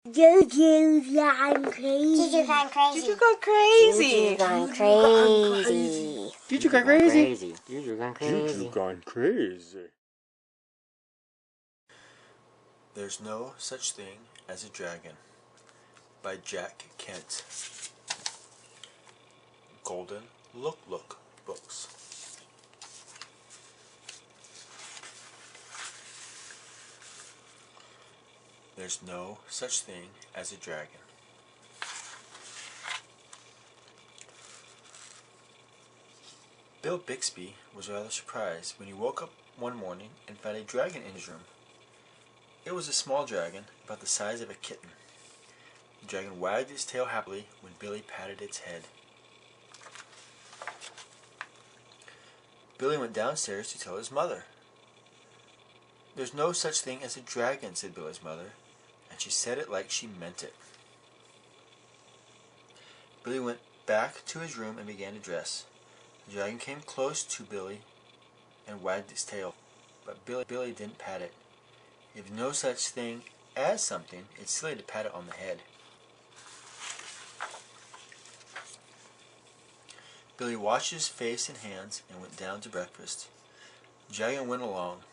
Juju's gone crazy. Juju gone crazy. Juju gone crazy. Juju gone crazy. Juju gone crazy. Juju gone Juju crazy. gone crazy. There's No Such Thing as a Dragon by Jack Kent. Golden Look Books. There's no such thing as a dragon. Bill Bixby was rather surprised when he woke up one morning and found a dragon in his room. It was a small dragon, about the size of a kitten. The dragon wagged its tail happily when Billy patted its head. Billy went downstairs to tell his mother. "There's no such thing as a dragon," said Billy's mother, and she said it like she meant it. Billy went back to his room and began to dress. The dragon came close to Billy and wagged its tail, but Billy didn't pat it. If there's no such thing as something, it's silly to pat it on the head. Billy washed his face and hands and went down to breakfast. The dragon went along.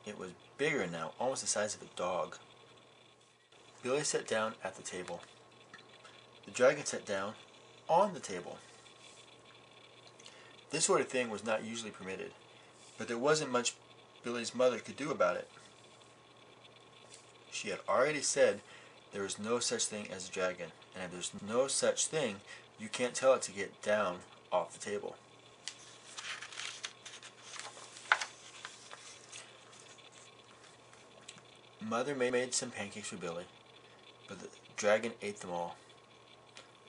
It was bigger now, almost the size of a dog. Billy sat down at the table. The dragon sat down on the table. This sort of thing was not usually permitted, but there wasn't much Billy's mother could do about it. She had already said there is no such thing as a dragon, and if there's no such thing, you can't tell it to get down off the table. Mother made some pancakes for Billy, but the dragon ate them all.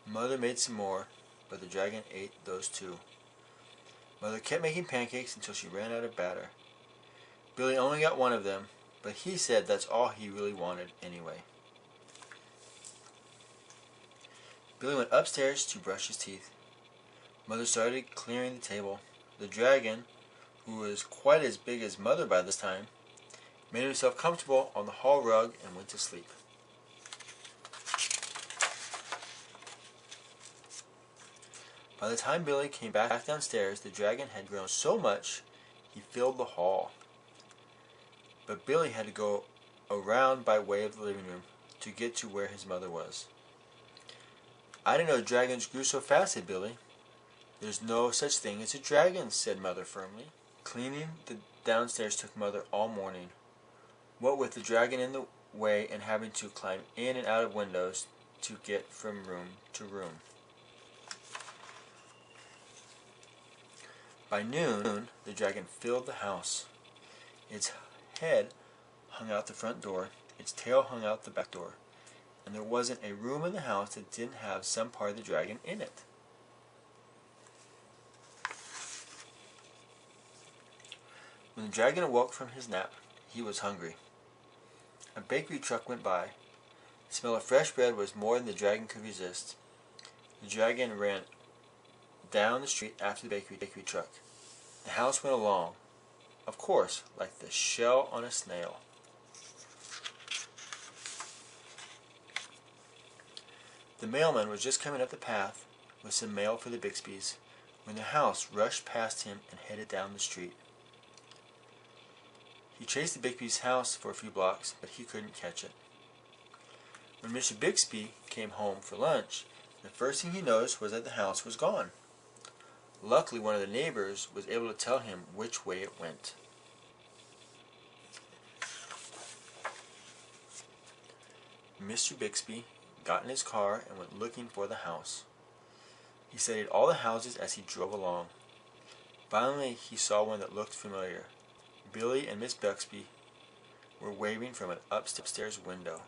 Mother made some more, but the dragon ate those too. Mother kept making pancakes until she ran out of batter. Billy only got one of them, but he said that's all he really wanted anyway. Billy went upstairs to brush his teeth. Mother started clearing the table. The dragon, who was quite as big as Mother by this time, made himself comfortable on the hall rug and went to sleep. By the time Billy came back downstairs, the dragon had grown so much he filled the hall. But Billy had to go around by way of the living room to get to where his mother was. "I didn't know dragons grew so fast," said Billy. "There's no such thing as a dragon," said Mother firmly. Cleaning the downstairs took Mother all morning. What with the dragon in the way and having to climb in and out of windows to get from room to room. By noon, the dragon filled the house. Its head hung out the front door, its tail hung out the back door, and there wasn't a room in the house that didn't have some part of the dragon in it. When the dragon awoke from his nap, he was hungry. A bakery truck went by. The smell of fresh bread was more than the dragon could resist. The dragon ran down the street after the bakery truck. The house went along, of course, like the shell on a snail. The mailman was just coming up the path with some mail for the Bixbys when the house rushed past him and headed down the street. He chased the Bixby's house for a few blocks, but he couldn't catch it. When Mr. Bixby came home for lunch, the first thing he noticed was that the house was gone. Luckily, one of the neighbors was able to tell him which way it went. Mr. Bixby got in his car and went looking for the house. He studied all the houses as he drove along. Finally, he saw one that looked familiar. Billy and Miss Bixby were waving from an upstairs window.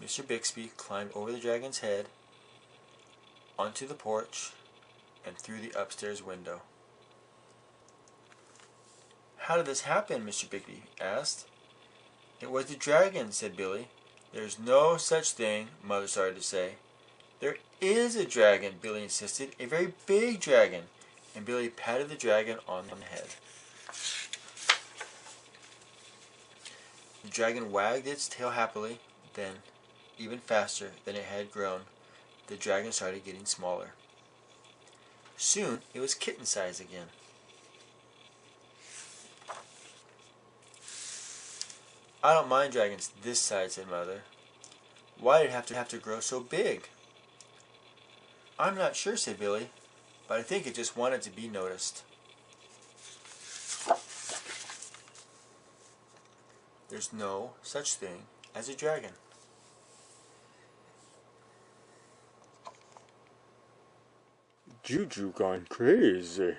Mr. Bixby climbed over the dragon's head, onto the porch, and through the upstairs window. "How did this happen?" Mr. Bixby asked. "It was the dragon," said Billy. "There's no such thing," Mother started to say. "There is a dragon," Billy insisted, "a very big dragon," and Billy patted the dragon on the head. The dragon wagged its tail happily. Then, even faster than it had grown, the dragon started getting smaller. Soon it was kitten size again. "I don't mind dragons this size," said Mother. "Why did it have to grow so big?" "I'm not sure," said Billy, "but I think it just wanted to be noticed." There's no such thing as a dragon. Juju gone crazy.